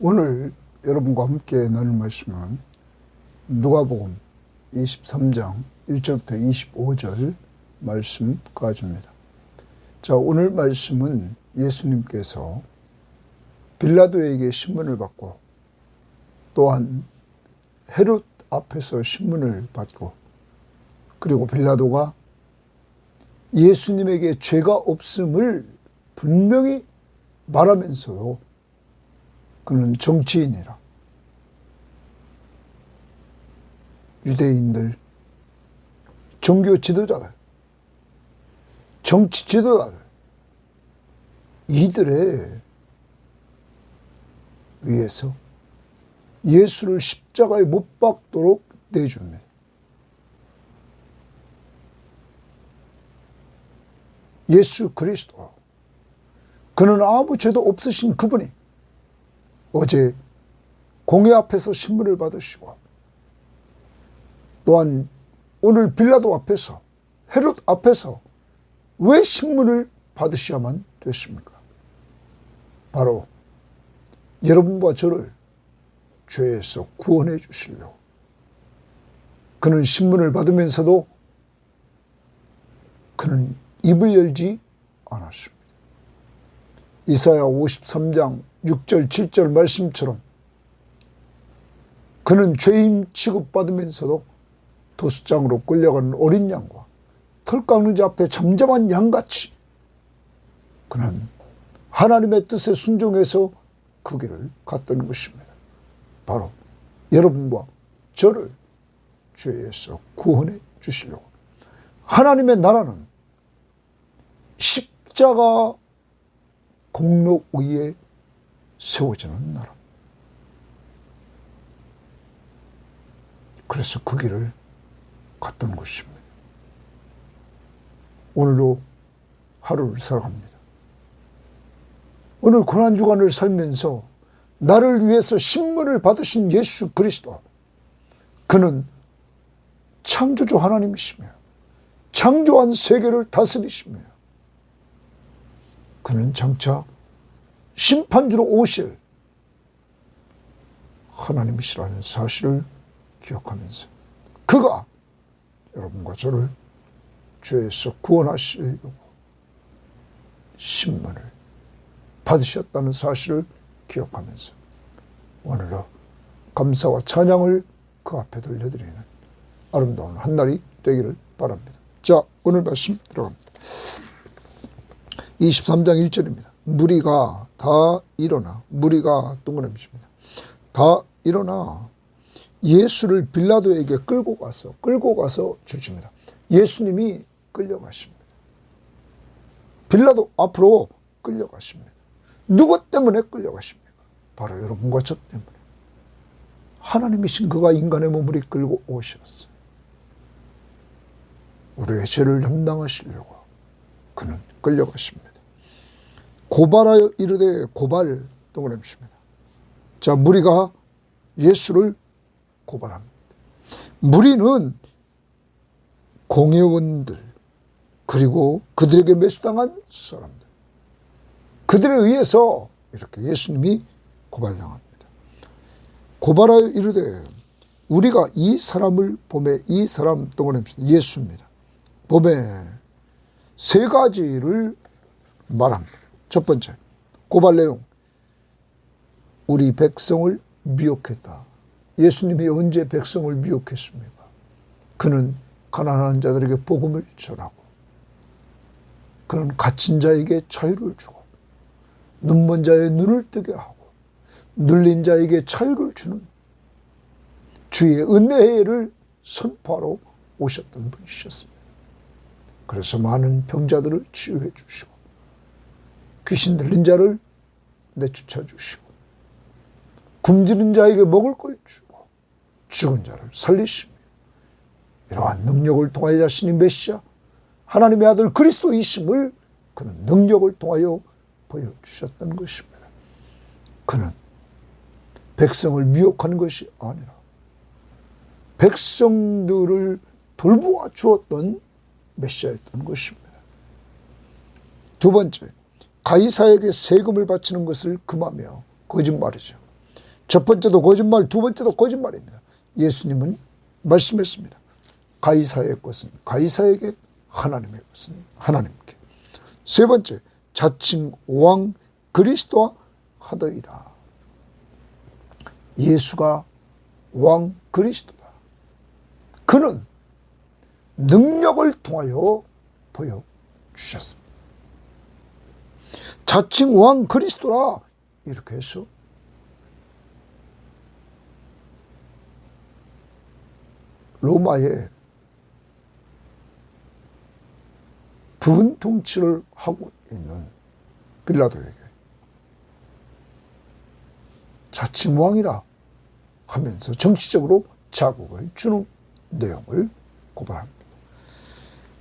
오늘 여러분과 함께 나눌 말씀은 누가복음 23장 1절부터 25절 말씀까지입니다. 자, 오늘 말씀은 예수님께서 빌라도에게 신문을 받고 또한 헤롯 앞에서 신문을 받고 그리고 빌라도가 예수님에게 죄가 없음을 분명히 말하면서도 그는 정치인이라 유대인들, 종교 지도자들, 정치 지도자들 이들에 의해서 예수를 십자가에 못 박도록 내줍니다. 예수 그리스도, 그는 아무 죄도 없으신 그분이 어제 공회 앞에서 신문을 받으시고 또한 오늘 빌라도 앞에서 헤롯 앞에서 왜 신문을 받으셔야만 됐습니까? 바로 여러분과 저를 죄에서 구원해 주시려고. 그는 신문을 받으면서도 그는 입을 열지 않았습니다. 이사야 53장 6절 7절 말씀처럼 그는 죄인 취급받으면서도 도수장으로 끌려가는 어린 양과 털 깎는 자 앞에 잠잠한 양같이 그는 하나님의 뜻에 순종해서 그 길을 갔던 것입니다. 바로 여러분과 저를 죄에서 구원해 주시려고. 하나님의 나라는 십자가 공로 위에 세워지는 나라. 그래서 그 길을 갔던 것입니다. 오늘도 하루를 살아갑니다. 오늘 고난주간을 살면서 나를 위해서 신문을 받으신 예수 그리스도, 그는 창조주 하나님이시며 창조한 세계를 다스리시며 그는 장차 심판주로 오실 하나님이시라는 사실을 기억하면서 그가 여러분과 저를 죄에서 구원하시려고 신문을 받으셨다는 사실을 기억하면서 오늘도 감사와 찬양을 그 앞에 돌려드리는 아름다운 한날이 되기를 바랍니다. 자, 오늘 말씀 들어갑니다. 23장 1절입니다. 무리가 다 일어나, 무리가 동그라미입니다. 다 일어나 예수를 빌라도에게 끌고 가서 주십니다. 예수님이 끌려가십니다. 빌라도 앞으로 끌려가십니다. 누구 때문에 끌려가십니까? 바로 여러분과 저 때문에. 하나님이신 그가 인간의 몸을 이끌고 오셨어요. 우리의 죄를 담당하시려고 그는 끌려가십니다. 고발하여 이르되, 고발 동그라미입니다. 자, 무리가 예수를 고발합니다. 무리는 공회원들 그리고 그들에게 매수당한 사람들, 그들에 의해서 이렇게 예수님이 고발당합니다. 고발하여 이르되 우리가 이 사람을 보매, 이 사람 동그라미입니다. 예수입니다. 보매 세 가지를 말합니다. 첫 번째, 고발 내용. 우리 백성을 미혹했다. 예수님이 언제 백성을 미혹했습니까? 그는 가난한 자들에게 복음을 전하고 그는 갇힌 자에게 자유를 주고 눈먼 자의 눈을 뜨게 하고 눌린 자에게 자유를 주는 주의 은혜를 선포하러 오셨던 분이셨습니다. 그래서 많은 병자들을 치유해 주시고 귀신 들린 자를 내쫓아 주시고 굶주린 자에게 먹을 걸 주고 죽은 자를 살리시며 이러한 능력을 통하여 자신이 메시아 하나님의 아들 그리스도이심을 그는 능력을 통하여 보여주셨던 것입니다. 그는 백성을 미혹하는 것이 아니라 백성들을 돌보아 주었던 메시아였던 것입니다. 두 번째, 가이사에게 세금을 바치는 것을 금하며 거짓말이죠. 첫 번째도 거짓말, 두 번째도 거짓말입니다. 예수님은 말씀했습니다. 가이사의 것은 가이사에게, 하나님의 것은 하나님께. 세 번째, 자칭 왕 그리스도와 하더이다. 예수가 왕 그리스도다. 그는 능력을 통하여 보여주셨습니다. 자칭 왕 그리스도라 이렇게 해서 로마의 부분 통치를 하고 있는 빌라도에게 자칭 왕이라 하면서 정치적으로 자극을 주는 내용을 고발합니다.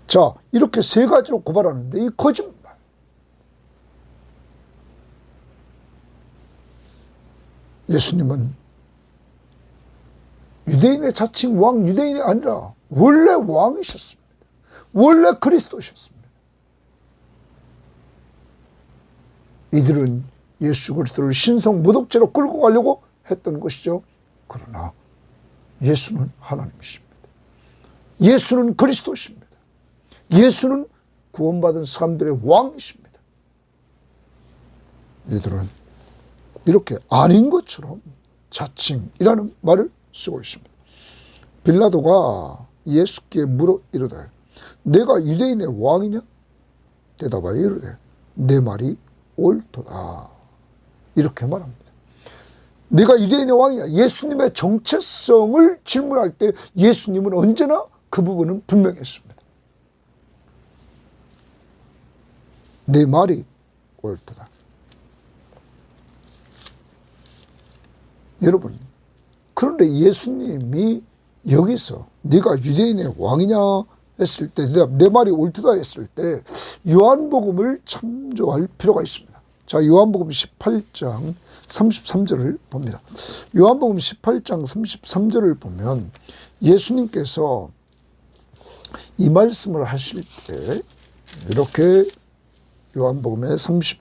자, 이렇게 세 가지로 고발하는데 이 거짓말. 예수님은 유대인의 자칭 왕, 유대인이 아니라 원래 왕이셨습니다. 원래 그리스도셨습니다. 이들은 예수 그리스도를 신성 모독죄로 끌고 가려고 했던 것이죠. 그러나 예수는 하나님이십니다. 예수는 그리스도십니다. 예수는 구원받은 사람들의 왕이십니다. 이들은 이렇게 아닌 것처럼 자칭이라는 말을 쓰고 있습니다. 빌라도가 예수께 물어 이르되 내가 유대인의 왕이냐? 대답하여 이르되 내 말이 옳도다. 이렇게 말합니다. 내가 유대인의 왕이냐? 예수님의 정체성을 질문할 때 예수님은 언제나 그 부분은 분명했습니다. 내 말이 옳도다. 여러분, 그런데 예수님이 여기서 네가 유대인의 왕이냐 했을 때, 내 말이 옳도다 했을 때 요한복음을 참조할 필요가 있습니다. 자, 요한복음 18장 33절을 봅니다. 요한복음 18장 33절을 보면 예수님께서 이 말씀을 하실 때 이렇게 요한복음의 30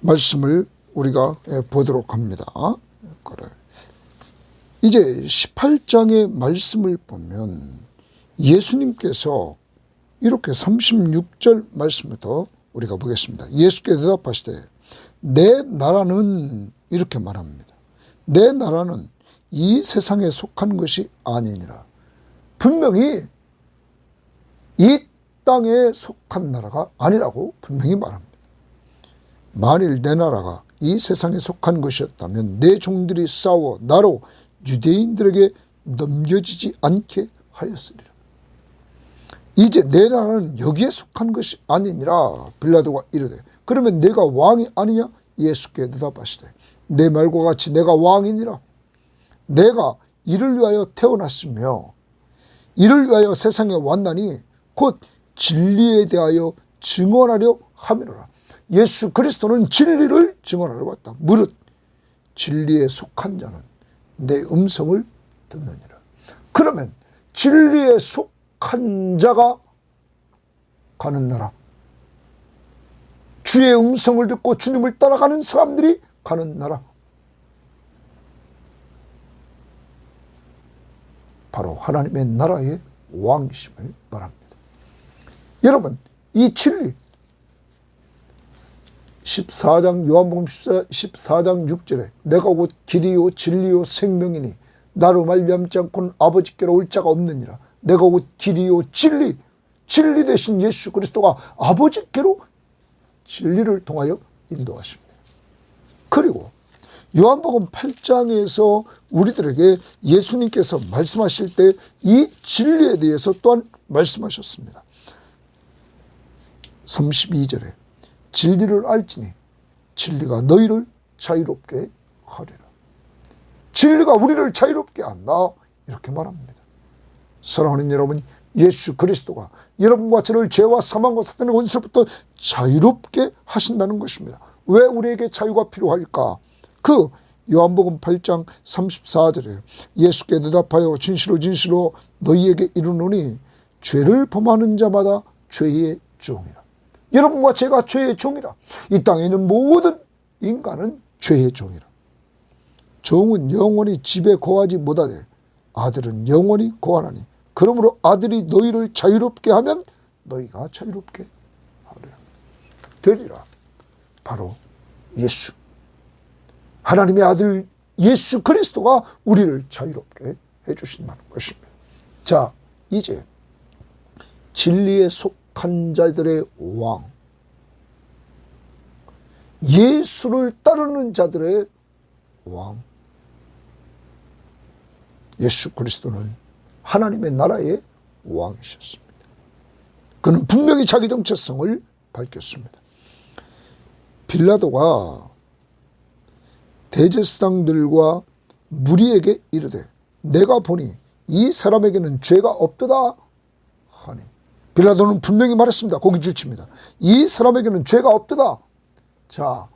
말씀을 우리가 보도록 합니다. 이제 18장의 말씀을 보면 예수님께서 이렇게 36절 말씀부터 우리가 보겠습니다. 예수께 대답하시되 내 나라는 이렇게 말합니다. 내 나라는 이 세상에 속한 것이 아니니라. 분명히 이 땅에 속한 나라가 아니라고 분명히 말합니다. 만일 내 나라가 이 세상에 속한 것이었다면 내 종들이 싸워 나로 유대인들에게 넘겨지지 않게 하였으리라. 이제 내 나라는 여기에 속한 것이 아니니라. 빌라도가 이르되 그러면 내가 왕이 아니냐? 예수께 대답하시되 내 말과 같이 내가 왕이니라. 내가 이를 위하여 태어났으며 이를 위하여 세상에 왔나니 곧 진리에 대하여 증언하려 함이로라. 예수 그리스도는 진리를 증언하러 왔다. 무릇 진리에 속한 자는 내 음성을 듣느니라. 그러면 진리에 속한 자가 가는 나라, 주의 음성을 듣고 주님을 따라가는 사람들이 가는 나라, 바로 하나님의 나라의 왕이심을 말합니다. 여러분, 이 진리 14장 요한복음 14장 6절에 내가 곧 길이요 진리요 생명이니 나로 말미암지 않고는 아버지께로 올 자가 없느니라. 내가 곧 길이요 진리 되신 예수 그리스도가 아버지께로 진리를 통하여 인도하십니다. 그리고 요한복음 8장에서 우리들에게 예수님께서 말씀하실 때 이 진리에 대해서 또한 말씀하셨습니다. 32절에 진리를 알지니 진리가 너희를 자유롭게 하리라. 진리가 우리를 자유롭게 한다. 이렇게 말합니다. 사랑하는 여러분, 예수 그리스도가 여러분과 저를 죄와 사망과 사탄의 권세로부터 자유롭게 하신다는 것입니다. 왜 우리에게 자유가 필요할까? 그 요한복음 8장 34절에 예수께 대답하여 진실로 너희에게 이르노니 죄를 범하는 자마다 죄의 종이라. 여러분과 제가 죄의 종이라. 이 땅에 있는 모든 인간은 죄의 종이라. 종은 영원히 집에 거하지 못하되 아들은 영원히 거하나니 그러므로 아들이 너희를 자유롭게 하면 너희가 자유롭게 하리라. 되리라. 바로 예수, 하나님의 아들 예수 그리스도가 우리를 자유롭게 해주신다는 것입니다. 자, 이제 진리에 속한 자들의 왕, 예수를 따르는 자들의 왕, 예수 그리스도는 하나님의 나라의 왕이셨습니다. 그는 분명히 자기 정체성을 밝혔습니다. 빌라도가 대제사장들과 무리에게 이르되 내가 보니 이 사람에게는 죄가 없도다 하니, 빌라도는 분명히 말했습니다. 고기 질칩니다. 이 사람에게는 죄가 없도다. 자,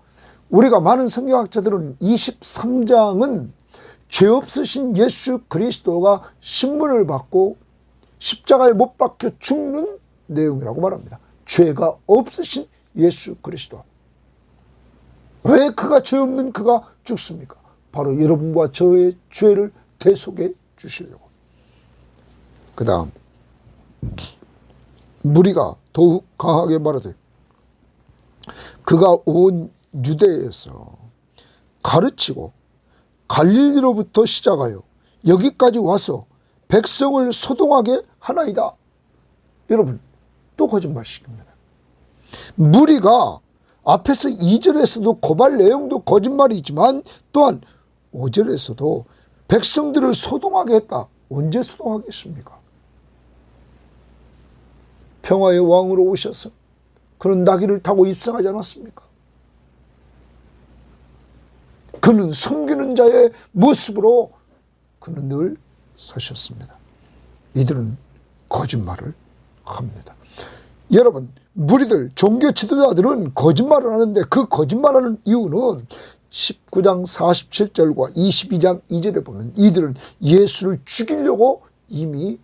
우리가 많은 성경학자들은 23장은 죄 없으신 예수 그리스도가 신문을 받고 십자가에 못 박혀 죽는 내용이라고 말합니다. 죄가 없으신 예수 그리스도. 왜 그가 죄 없는 그가 죽습니까? 바로 여러분과 저의 죄를 대속해 주시려고. 그 다음 무리가 더욱 강하게 말하되 그가 온 유대에서 가르치고 갈릴리로부터 시작하여 여기까지 와서 백성을 소동하게 하나이다. 여러분, 또 거짓말식입니다. 무리가 앞에서 2절에서도 고발 내용도 거짓말이지만 또한 5절에서도 백성들을 소동하게 했다. 언제 소동하게 했습니까? 평화의 왕으로 오셔서 그는 나귀를 타고 입성하지 않았습니까? 그는 섬기는 자의 모습으로 그는 늘 서셨습니다. 이들은 거짓말을 합니다. 여러분, 무리들, 종교 지도자들은 거짓말을 하는데 그 거짓말하는 이유는 19장 47절과 22장 2절에 보면 이들은 예수를 죽이려고 이미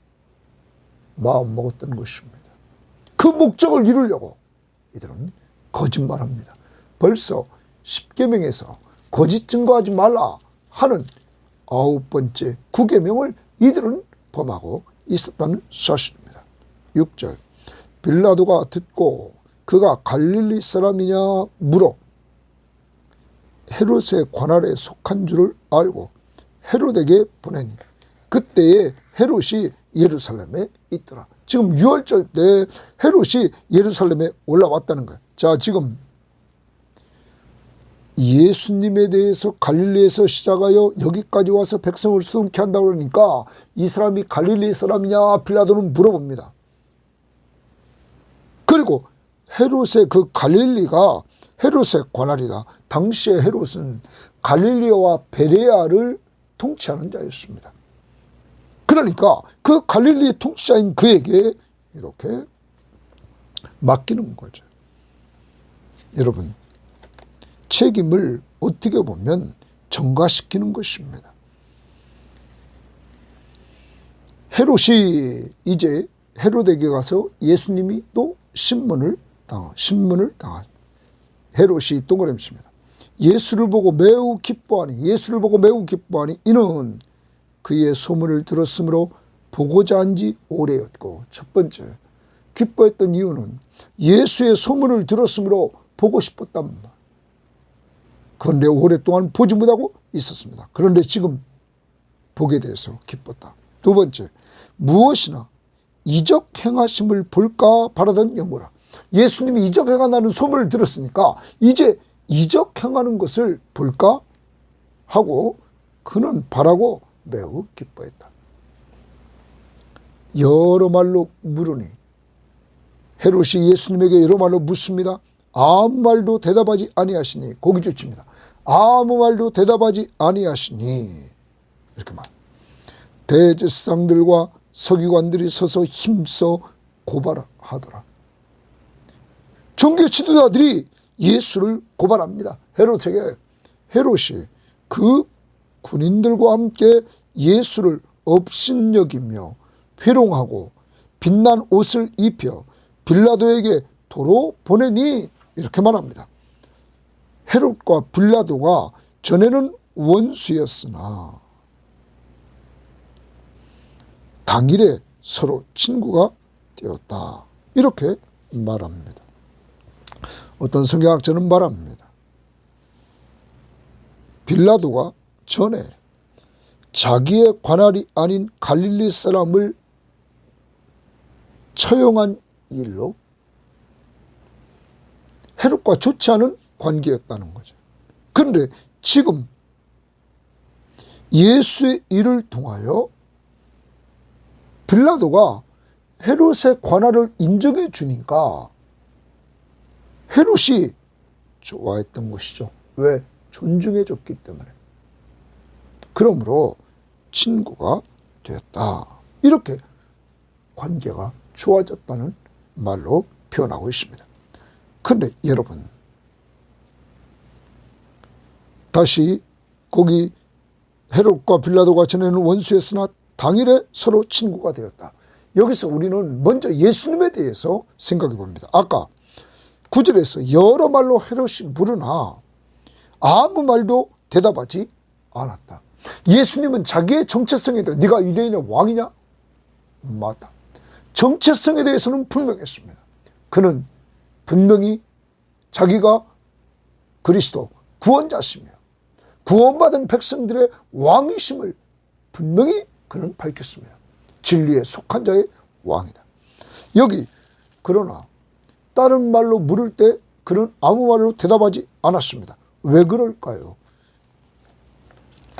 마음먹었던 것입니다. 그 목적을 이루려고 이들은 거짓말합니다. 벌써 10계명에서 거짓 증거하지 말라 하는 9번째 9계명을 이들은 범하고 있었다는 사실입니다. 6절, 빌라도가 듣고 그가 갈릴리 사람이냐 물어 헤롯의 관할에 속한 줄을 알고 헤롯에게 보내니 그때에 헤롯이 예루살렘에 있더라. 지금 6월절 때 헤롯이 예루살렘에 올라왔다는 거예요. 자, 지금 예수님에 대해서 갈릴리에서 시작하여 여기까지 와서 백성을 소동케 한다고 그러니까 이 사람이 갈릴리 사람이냐 빌라도는 물어봅니다. 그리고 헤롯의 그 갈릴리가 헤롯의 관할이다. 당시에 헤롯은 갈릴리와 베레아를 통치하는 자였습니다. 그러니까 그 갈릴리의 통치자인 그에게 이렇게 맡기는 거죠. 여러분, 책임을 어떻게 보면 전가시키는 것입니다. 헤롯이 이제 헤롯에게 가서 예수님이 또 신문을 당하죠. 헤롯이 동그라미입니다. 예수를 보고 매우 기뻐하니 이는 그의 소문을 들었으므로 보고자 한 지 오래였고, 첫 번째 기뻐했던 이유는 예수의 소문을 들었으므로 보고 싶었답니다. 그런데 오랫동안 보지 못하고 있었습니다. 그런데 지금 보게 돼서 기뻤다. 두 번째, 무엇이나 이적 행하심을 볼까 바라던 영모라. 예수님이 이적 행한다는 소문을 들었으니까 이제 이적 행하는 것을 볼까 하고 그는 바라고 매우 기뻐했다. 여러 말로 물으니 헤롯이 예수님에게 여러 말로 묻습니다. 아무 말도 대답하지 아니하시니, 고기 줄칩니다. 아무 말도 대답하지 아니하시니, 이렇게 말. 대제사장들과 서기관들이 서서 힘써 고발하더라. 종교 지도자들이 예수를 고발합니다. 헤롯에게. 헤롯이 그 군인들과 함께 예수를 업신여기며 회롱하고 빛난 옷을 입혀 빌라도에게 도로 보내니, 이렇게 말합니다. 헤롯과 빌라도가 전에는 원수였으나 당일에 서로 친구가 되었다. 이렇게 말합니다. 어떤 성경학자는 말합니다. 빌라도가 전에 자기의 관할이 아닌 갈릴리 사람을 처형한 일로 헤롯과 좋지 않은 관계였다는 거죠. 그런데 지금 예수의 일을 통하여 빌라도가 헤롯의 관할을 인정해 주니까 헤롯이 좋아했던 것이죠. 왜? 존중해 줬기 때문에. 그러므로 친구가 되었다. 이렇게 관계가 좋아졌다는 말로 표현하고 있습니다. 그런데 여러분, 다시 거기 헤롯과 빌라도가 전에는 원수였으나 당일에 서로 친구가 되었다. 여기서 우리는 먼저 예수님에 대해서 생각해 봅니다. 아까 9절에서 여러 말로 헤롯이 물으나 아무 말도 대답하지 않았다. 예수님은 자기의 정체성에 대해 네가 유대인의 왕이냐? 맞다. 정체성에 대해서는 분명했습니다. 그는 분명히 자기가 그리스도 구원자시며 구원받은 백성들의 왕이심을 분명히 그는 밝혔습니다. 진리에 속한 자의 왕이다. 여기 그러나 다른 말로 물을 때 그는 아무 말로 대답하지 않았습니다. 왜 그럴까요?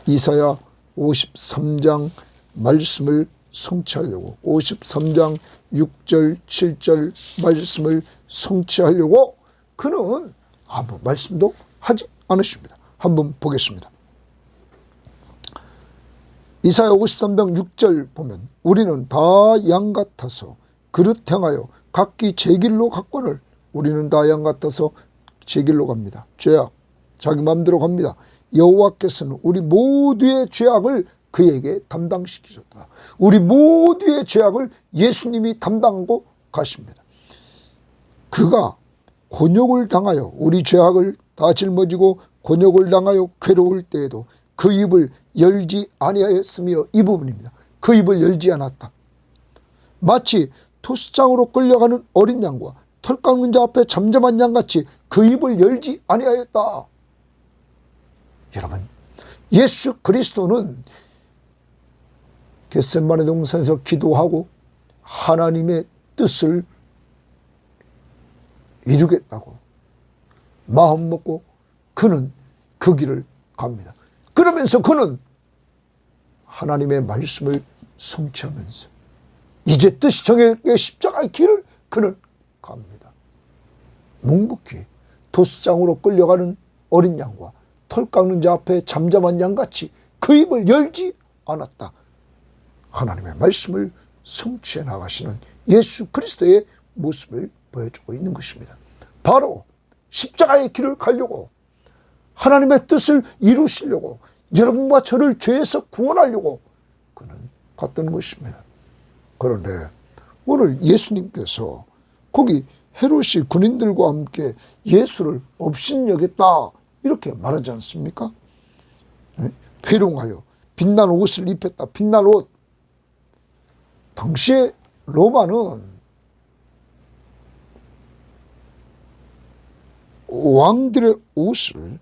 이사야 53장 말씀을 성취하려고, 53장 6절 7절 말씀을 성취하려고 그는 아무 말씀도 하지 않으십니다. 한번 보겠습니다. 이사야 53장 6절 보면 우리는 다 양 같아서 그릇 행하여 각기 제 길로 갔거늘 우리는 다 양 같아서 제 길로 갑니다. 죄악 자기 마음대로 갑니다. 여호와께서는 우리 모두의 죄악을 그에게 담당시키셨다. 우리 모두의 죄악을 예수님이 담당하고 가십니다. 그가 곤욕을 당하여 우리 죄악을 다 짊어지고 곤욕을 당하여 괴로울 때에도 그 입을 열지 아니하였으며, 이 부분입니다. 그 입을 열지 않았다. 마치 토스장으로 끌려가는 어린 양과 털 깎는 자 앞에 잠잠한 양같이 그 입을 열지 아니하였다. 여러분, 예수 그리스도는 겟세마네 동산에서 기도하고 하나님의 뜻을 이루겠다고 마음 먹고 그는 그 길을 갑니다. 그러면서 그는 하나님의 말씀을 성취하면서 이제 뜻이 정해진 십자가의 길을 그는 갑니다. 묵묵히 도수장으로 끌려가는 어린 양과 털 깎는 자 앞에 잠잠한 양같이 그 입을 열지 않았다. 하나님의 말씀을 성취해 나가시는 예수 그리스도의 모습을 보여주고 있는 것입니다. 바로 십자가의 길을 가려고, 하나님의 뜻을 이루시려고, 여러분과 저를 죄에서 구원하려고 그는 갔던 것입니다. 그런데 오늘 예수님께서 거기 헤롯이 군인들과 함께 예수를 업신여겼다 이렇게 말하지 않습니까? 회룡하여 빛난 옷을 입혔다. 빛난 옷. 당시에 로마는 왕들의 옷을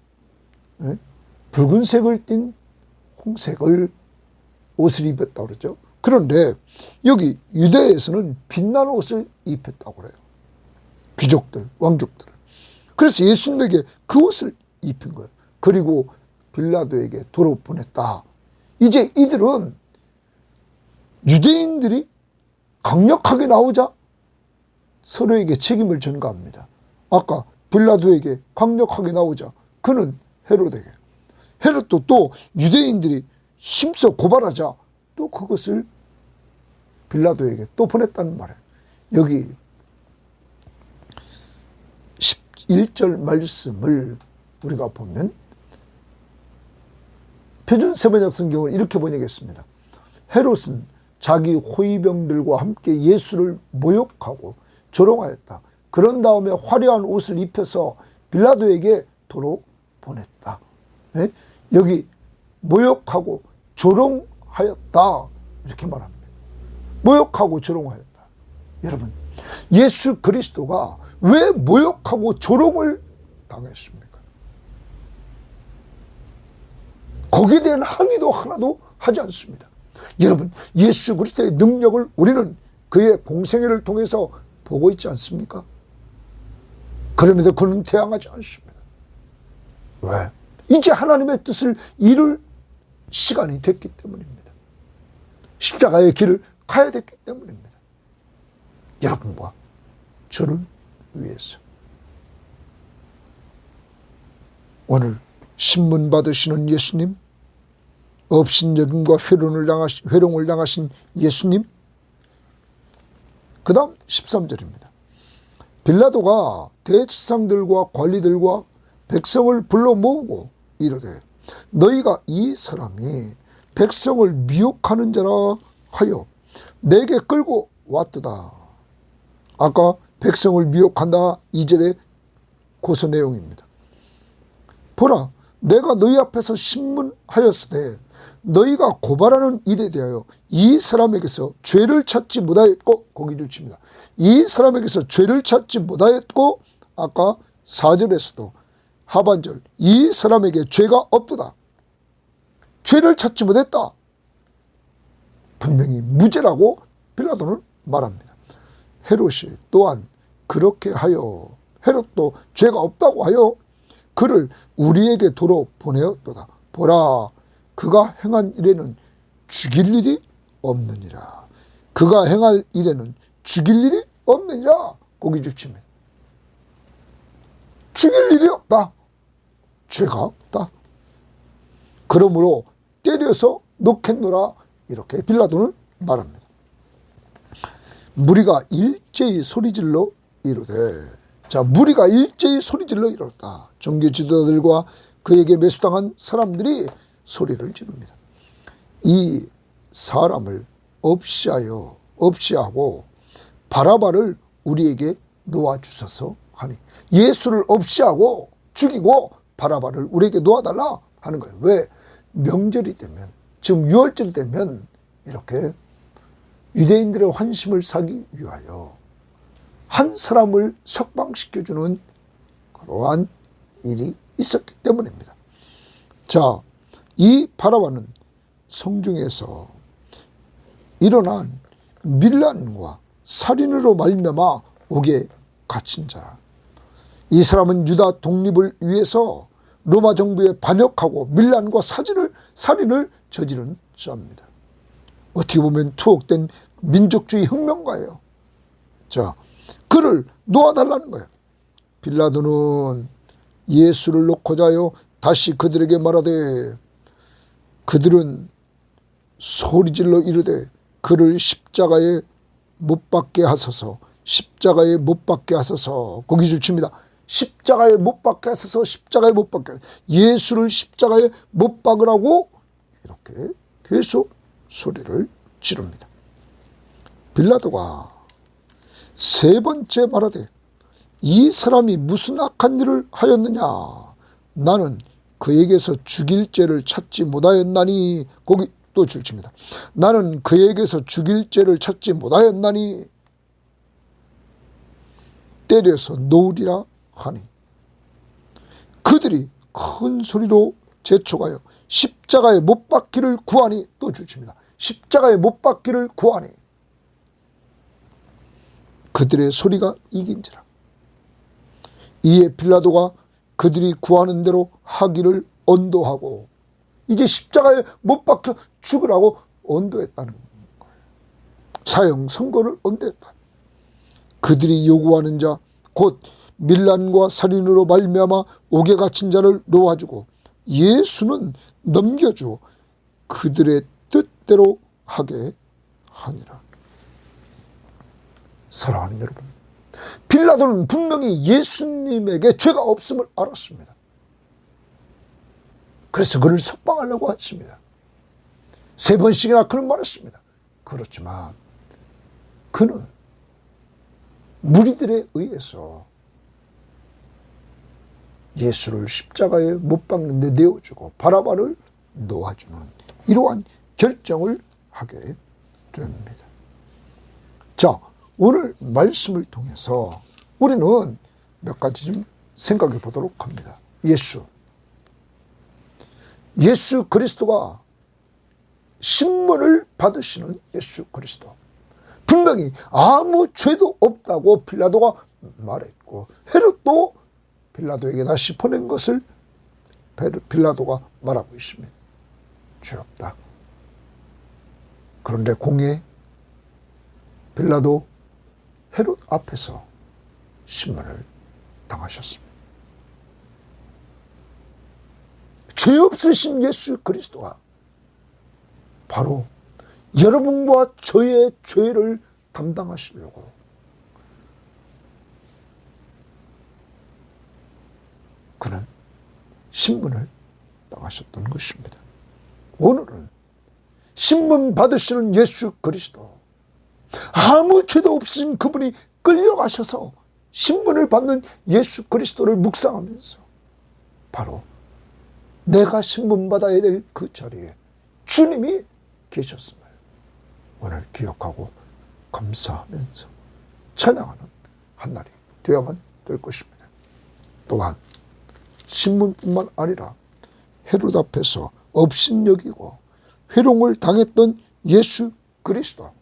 붉은색을 띤 홍색을 옷을 입혔다고 그러죠. 그런데 여기 유대에서는 빛난 옷을 입혔다고 그래요. 귀족들, 왕족들. 그래서 예수님에게 그 옷을 입힌 거예요. 그리고 빌라도에게 도로 보냈다. 이제 이들은 유대인들이 강력하게 나오자 서로에게 책임을 전가합니다. 아까 빌라도에게 강력하게 나오자 그는 헤롯에게, 헤롯도 또 유대인들이 힘써 고발하자 또 그것을 빌라도에게 또 보냈다는 말이에요. 여기 11절 말씀을 우리가 보면 표준 세번역 성경을 이렇게 번역했습니다. 헤롯은 자기 호위병들과 함께 예수를 모욕하고 조롱하였다. 그런 다음에 화려한 옷을 입혀서 빌라도에게 도로 보냈다. 예? 여기 모욕하고 조롱하였다. 이렇게 말합니다. 모욕하고 조롱하였다. 여러분, 예수 그리스도가 왜 모욕하고 조롱을 당했습니까? 거기에 대한 항의도 하나도 하지 않습니다. 여러분, 예수 그리스도의 능력을 우리는 그의 공생애를 통해서 보고 있지 않습니까? 그럼에도 그는 태양하지 않습니다. 왜? 이제 하나님의 뜻을 이룰 시간이 됐기 때문입니다. 십자가의 길을 가야 됐기 때문입니다. 여러분과 저를 위해서. 오늘 신문 받으시는 예수님, 업신여김과 회롱을 당하신 예수님. 그 다음 13절입니다. 빌라도가 대지상들과 관리들과 백성을 불러 모으고 이르되 너희가 이 사람이 백성을 미혹하는 자라 하여 내게 끌고 왔도다. 아까 백성을 미혹한다 2절의 고서 내용입니다. 보라, 내가 너희 앞에서 신문하였으되 너희가 고발하는 일에 대하여 이 사람에게서 죄를 찾지 못하였고, 거기를 칩니다. 이 사람에게서 죄를 찾지 못하였고, 아까 4절에서도 하반절 이 사람에게 죄가 없도다. 죄를 찾지 못했다. 분명히 무죄라고 빌라도는 말합니다. 헤롯이 또한 그렇게 하여, 헤롯도 죄가 없다고 하여 그를 우리에게 도로 보내었도다. 보라, 그가 행한 일에는 죽일 일이 없느니라. 그가 행할 일에는 죽일 일이 없느니라. 거기 주칩니다. 죽일 일이 없다. 죄가 없다. 그러므로 때려서 놓겠노라. 이렇게 빌라도는 말합니다. 무리가 일제히 소리질러 이르되, 자, 무리가 일제히 소리질러 이르렀다. 종교 지도자들과 그에게 매수당한 사람들이 소리를 지릅니다. 이 사람을 없이하고 바라바를 우리에게 놓아주소서 하니, 예수를 없이하고 죽이고 바라바를 우리에게 놓아달라 하는 거예요. 왜? 명절이 되면, 지금 6월절이 되면 이렇게 유대인들의 환심을 사기 위하여 한 사람을 석방시켜주는 그러한 일이 있었기 때문입니다. 자, 이 바라바는 성중에서 일어난 밀란과 살인으로 말미암아 옥에 갇힌 자라. 이 사람은 유다 독립을 위해서 로마 정부에 반역하고 밀란과 살인을 저지른 자입니다. 어떻게 보면 투옥된 민족주의 혁명가예요. 자, 그를 놓아달라는 거예요. 빌라도는 예수를 놓고자 하여 다시 그들에게 말하되, 그들은 소리질러 이르되 그를 십자가에 못 박게 하소서, 십자가에 못 박게 하소서. 거기 주칩니다. 십자가에 못 박게 하소서, 십자가에 못 박게, 예수를 십자가에 못 박으라고 이렇게 계속 소리를 지릅니다. 빌라도가 세 번째 말하되, 이 사람이 무슨 악한 일을 하였느냐? 나는 그에게서 죽일 죄를 찾지 못하였나니. 거기 또 줄칩니다. 나는 그에게서 죽일 죄를 찾지 못하였나니 때려서 놓으리라 하니, 그들이 큰 소리로 재촉하여 십자가에 못 박기를 구하니. 또 줄칩니다. 십자가에 못 박기를 구하니 그들의 소리가 이긴지라. 이에 빌라도가 그들이 구하는 대로 하기를 언도하고, 이제 십자가에 못 박혀 죽으라고 언도했다는 거예요. 사형 선고를 언도했다. 그들이 요구하는 자 곧 밀란과 살인으로 말미암아 옥에 갇힌 자를 놓아주고 예수는 넘겨주어 그들의 뜻대로 하게 하니라. 사랑하는 여러분, 빌라도는 분명히 예수님에게 죄가 없음을 알았습니다. 그래서 그를 석방하려고 했습니다. 3번씩이나 그는 말했습니다. 그렇지만 그는 무리들에 의해서 예수를 십자가에 못 박는 데 내어주고 바라바를 놓아주는 이러한 결정을 하게 됩니다. 자, 오늘 말씀을 통해서 우리는 몇 가지 좀 생각해 보도록 합니다. 예수 그리스도가 신문을 받으시는 예수 그리스도. 분명히 아무 죄도 없다고 빌라도가 말했고 헤롯도 빌라도에게 다시 보낸 것을 빌라도가 말하고 있습니다. 죄 없다. 그런데 공예 빌라도 헤롯 앞에서 신문을 당하셨습니다. 죄 없으신 예수 그리스도가 바로 여러분과 저의 죄를 담당하시려고 그는 신문을 당하셨던 것입니다. 오늘은 신문 받으시는 예수 그리스도, 아무 죄도 없으신 그분이 끌려가셔서 신문을 받는 예수 그리스도를 묵상하면서 바로 내가 신문 받아야 될 그 자리에 주님이 계셨음을 오늘 기억하고 감사하면서 찬양하는 한 날이 되어야만 될 것입니다. 또한 신문뿐만 아니라 헤롯 앞에서 업신여기고 회롱을 당했던 예수 그리스도,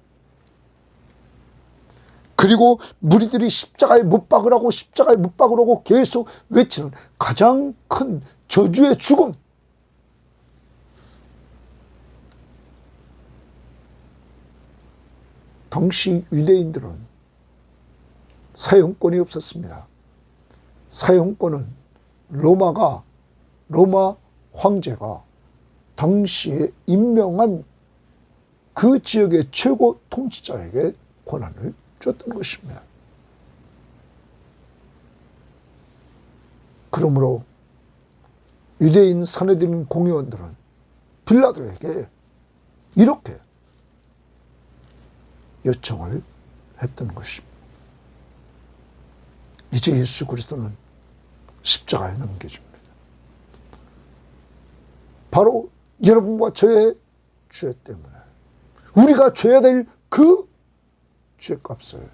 그리고 무리들이 십자가에 못 박으라고 십자가에 못 박으라고 계속 외치는 가장 큰 저주의 죽음, 당시 유대인들은 사형권이 없었습니다. 사형권은 로마 황제가 당시에 임명한 그 지역의 최고 통치자에게 권한을 줬던 것입니다. 그러므로 유대인 산헤드린 공의원들은 빌라도에게 이렇게 요청을 했던 것입니다. 이제 예수 그리스도는 십자가에 넘겨집니다. 바로 여러분과 저의 죄 때문에 우리가 져야 될 그 죄값을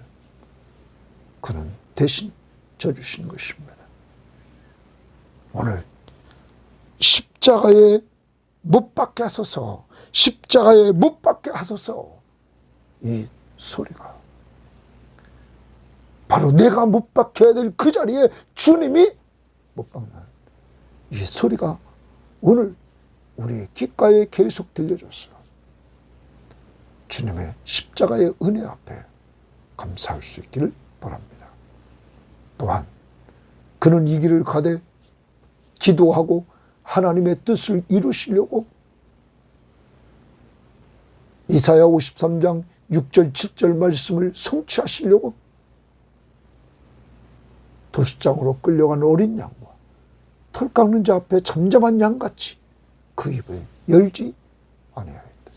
그는 대신 져주신 것입니다. 오늘 십자가에 못 박게 하소서, 십자가에 못 박게 하소서, 이 소리가 바로 내가 못 박혀야 될 그 자리에 주님이 못 박는 이 소리가 오늘 우리의 귓가에 계속 들려줬어요. 주님의 십자가의 은혜 앞에 감사할 수 있기를 바랍니다. 또한 그는 이 길을 가되 기도하고 하나님의 뜻을 이루시려고 이사야 53장 6절 7절 말씀을 성취하시려고 도수장으로 끌려간 어린 양과 털 깎는 자 앞에 잠잠한 양같이 그 입을 열지 아니하였다.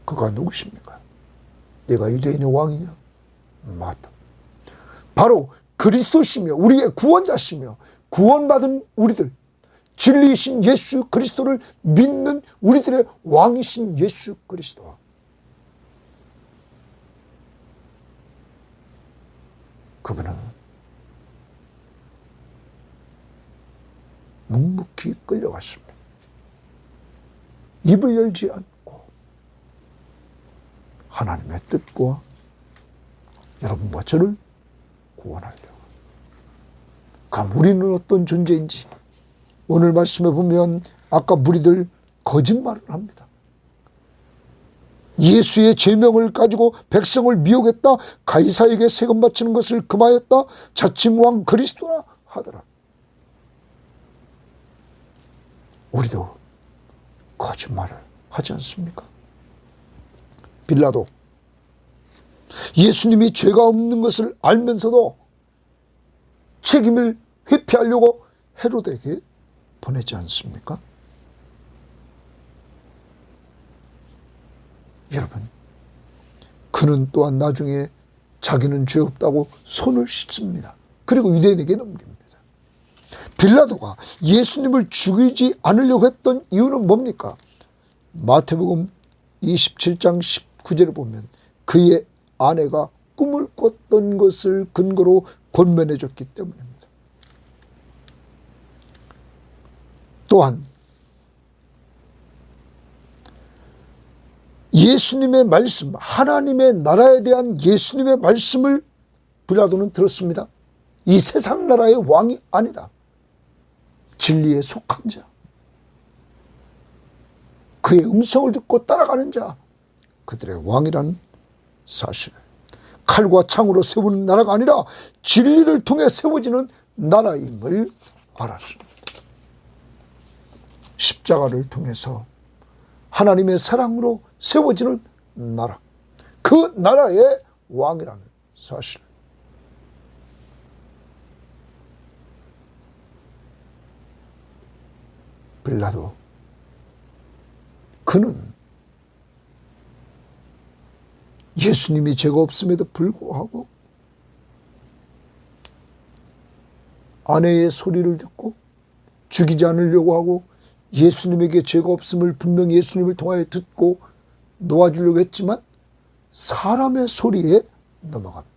그가 누구십니까? 내가 유대인의 왕이냐? 맞다. 바로 그리스도시며 우리의 구원자시며 구원받은 우리들, 진리이신 예수 그리스도를 믿는 우리들의 왕이신 예수 그리스도. 그분은 묵묵히 끌려갔습니다. 입을 열지 않고 하나님의 뜻과 여러분과 저를 구원하려고. 그럼 우리는 어떤 존재인지 오늘 말씀에 보면 아까 무리들 거짓말을 합니다. 예수의 제명을 가지고 백성을 미혹했다. 가이사에게 세금 바치는 것을 금하였다. 자칭 왕 그리스도라 하더라. 우리도 거짓말을 하지 않습니까? 빌라도 예수님이 죄가 없는 것을 알면서도 책임을 회피하려고 헤롯에게 보내지 않습니까? 여러분, 그는 또한 나중에 자기는 죄 없다고 손을 씻습니다. 그리고 유대인에게 넘깁니다. 빌라도가 예수님을 죽이지 않으려고 했던 이유는 뭡니까? 마태복음 27장 19절을 보면 그의 아내가 꿈을 꿨던 것을 근거로 권면해 줬기 때문입니다. 또한 예수님의 말씀, 하나님의 나라에 대한 예수님의 말씀을 빌라도는 들었습니다. 이 세상 나라의 왕이 아니다. 진리에 속한 자, 그의 음성을 듣고 따라가는 자, 그들의 왕이라는 사실. 칼과 창으로 세우는 나라가 아니라 진리를 통해 세워지는 나라임을 알았습니다. 십자가를 통해서 하나님의 사랑으로 세워지는 나라, 그 나라의 왕이라는 사실. 빌라도, 그는 예수님이 죄가 없음에도 불구하고 아내의 소리를 듣고 죽이지 않으려고 하고 예수님에게 죄가 없음을 분명히 예수님을 통하여 듣고 놓아주려고 했지만 사람의 소리에 넘어갑니다.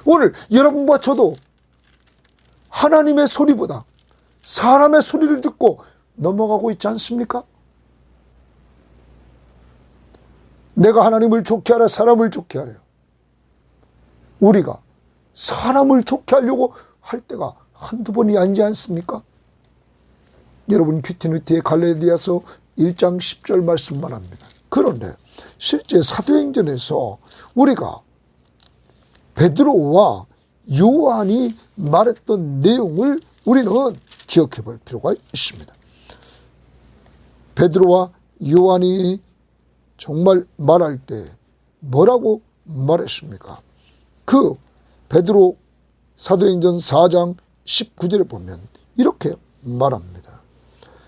오늘 여러분과 저도 하나님의 소리보다 사람의 소리를 듣고 넘어가고 있지 않습니까? 내가 하나님을 좋게 하라, 사람을 좋게 하래요. 우리가 사람을 좋게 하려고 할 때가 한두 번이 아니지 않습니까? 여러분, 큐티누티의 갈라디아서 1장 10절 말씀만 합니다. 그런데 실제 사도행전에서 우리가 베드로와 요한이 말했던 내용을 우리는 기억해 볼 필요가 있습니다. 베드로와 요한이 정말 말할 때 뭐라고 말했습니까? 그 베드로 사도행전 4장 19절에 보면 이렇게 말합니다.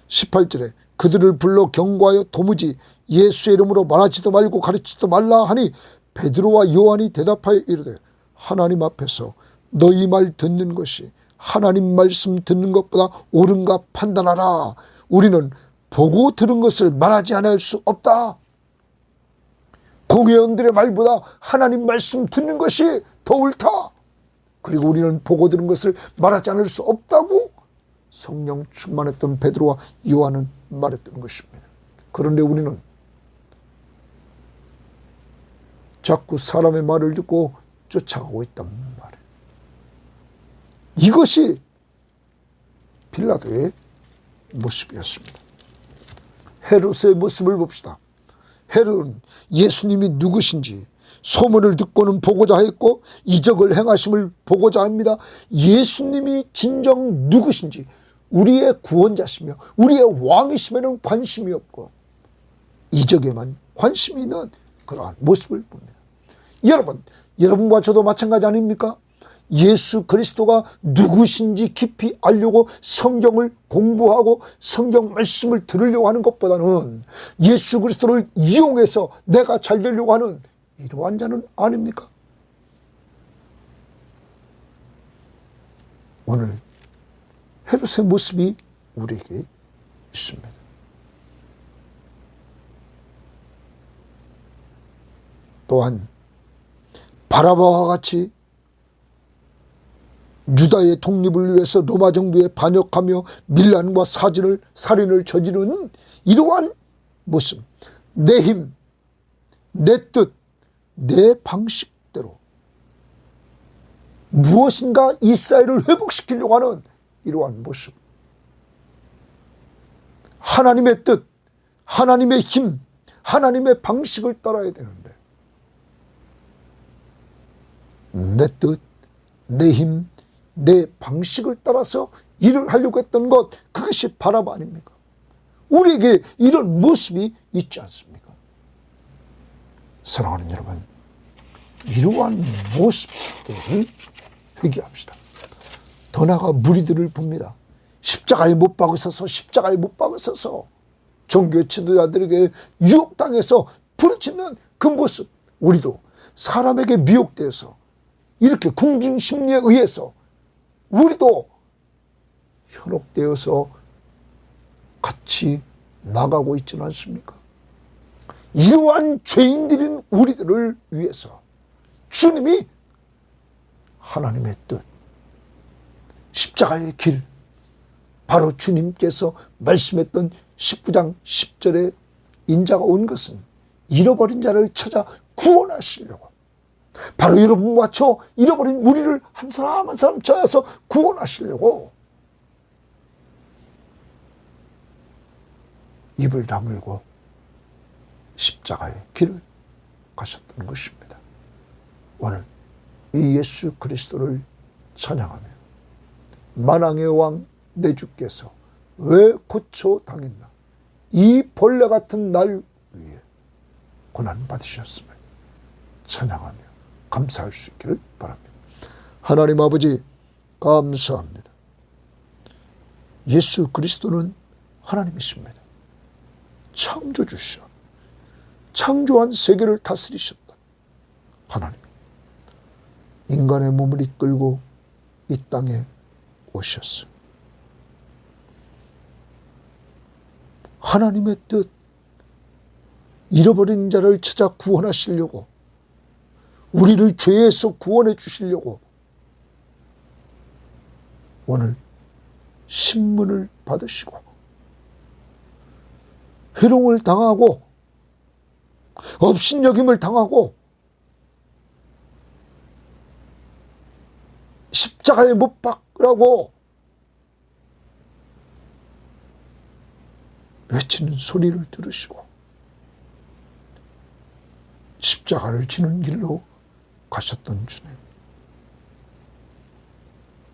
18절에 그들을 불러 경고하여 도무지 예수의 이름으로 말하지도 말고 가르치지도 말라 하니 베드로와 요한이 대답하여 이르되 하나님 앞에서 너희 말 듣는 것이 하나님 말씀 듣는 것보다 옳은가 판단하라. 우리는 보고 들은 것을 말하지 않을 수 없다. 공회원들의 말보다 하나님 말씀 듣는 것이 더 옳다. 그리고 우리는 보고 들은 것을 말하지 않을 수 없다고 성령 충만했던 베드로와 요한은 말했던 것입니다. 그런데 우리는 자꾸 사람의 말을 듣고 쫓아가고 있단 말이에요. 이것이 빌라도의 모습이었습니다. 헤롯의 모습을 봅시다. 헤롯은 예수님이 누구신지 소문을 듣고는 보고자 했고 이적을 행하심을 보고자 합니다. 예수님이 진정 누구신지, 우리의 구원자시며 우리의 왕이시면 관심이 없고 이적에만 관심이 있는 그러한 모습을 봅니다. 여러분과 저도 마찬가지 아닙니까? 예수 그리스도가 누구신지 깊이 알려고 성경을 공부하고 성경 말씀을 들으려고 하는 것보다는 예수 그리스도를 이용해서 내가 잘 되려고 하는 이러한 자는 아닙니까? 오늘 헤롯의 모습이 우리에게 있습니다. 또한 바라바와 같이 유다의 독립을 위해서 로마 정부에 반역하며 밀란과 살인을 저지르는 이러한 모습, 내 힘, 내 뜻, 내 방식대로 무엇인가 이스라엘을 회복시키려고 하는 이러한 모습, 하나님의 뜻, 하나님의 힘, 하나님의 방식을 따라야 되는데 내 뜻, 내 힘, 내 방식을 따라서 일을 하려고 했던 것, 그것이 바람 아닙니까? 우리에게 이런 모습이 있지 않습니까? 사랑하는 여러분, 이러한 모습들을 회개합시다. 더 나아가 무리들을 봅니다. 십자가에 못 박으셔서, 십자가에 못 박으셔서 종교 지도자들에게 유혹당해서 부르짖는 그 모습, 우리도 사람에게 미혹돼서 이렇게 궁중심리에 의해서 우리도 현혹되어서 같이 나가고 있지는 않습니까? 이러한 죄인들인 우리들을 위해서 주님이 하나님의 뜻, 십자가의 길, 바로 주님께서 말씀했던 19장 10절에 인자가 온 것은 잃어버린 자를 찾아 구원하시려고, 바로 여러분과 저 잃어버린 우리를 한 사람 한 사람 찾아서 구원하시려고 입을 다물고 십자가의 길을 가셨던 것입니다. 오늘 이 예수 그리스도를 찬양하며 만왕의 왕 내 주께서 왜 고초당했나, 이 벌레 같은 날 위해 고난받으셨음을 찬양하며 감사할 수 있기를 바랍니다. 하나님 아버지 감사합니다. 예수 그리스도는 하나님이십니다. 창조주시오, 창조한 세계를 다스리셨다 하나님, 인간의 몸을 이끌고 이 땅에 오셨어. 하나님의 뜻, 잃어버린 자를 찾아 구원하시려고, 우리를 죄에서 구원해 주시려고 오늘 신문을 받으시고 회롱을 당하고 업신여김을 당하고 십자가에 못 박으라고 외치는 소리를 들으시고 십자가를 지는 길로 가셨던 주님,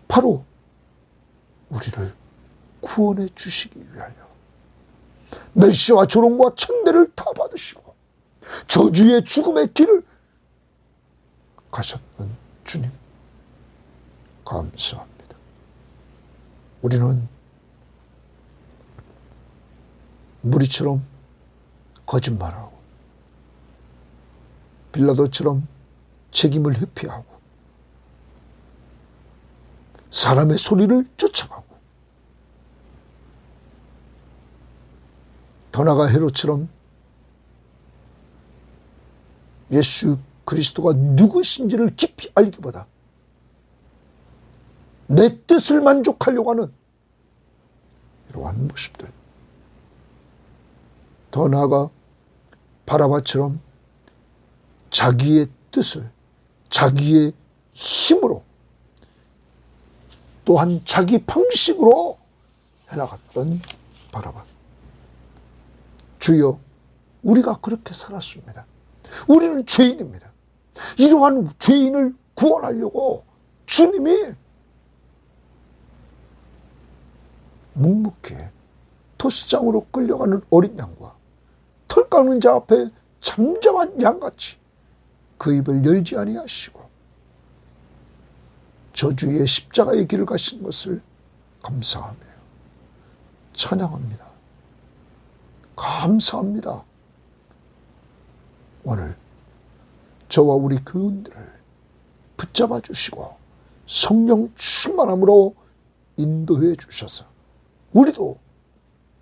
바로 우리를 구원해 주시기 위하여 멸시와 조롱과 천대를 다 받으시고 저주의 죽음의 길을 가셨던 주님, 감사합니다. 우리는 무리처럼 거짓말하고 빌라도처럼 책임을 회피하고 사람의 소리를 쫓아가고 더 나아가 헤롯처럼 예수 그리스도가 누구신지를 깊이 알기보다 내 뜻을 만족하려고 하는 이러한 모습들, 더 나아가 바라바처럼 자기의 뜻을 자기의 힘으로 또한 자기 방식으로 해나갔던 바라바. 주여, 우리가 그렇게 살았습니다. 우리는 죄인입니다. 이러한 죄인을 구원하려고 주님이 묵묵히 토스장으로 끌려가는 어린 양과 털 깎는 자 앞에 잠잠한 양같이 그 입을 열지 아니하시고 저주의 십자가의 길을 가신 것을 감사하며 찬양합니다. 감사합니다. 오늘 저와 우리 교인들을 붙잡아 주시고 성령 충만함으로 인도해 주셔서 우리도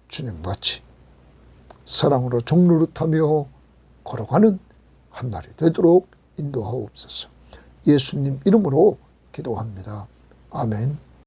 주님같이 사랑으로 종노릇하며 걸어가는 한날이 되도록 인도하옵소서. 예수님 이름으로 기도합니다. 아멘.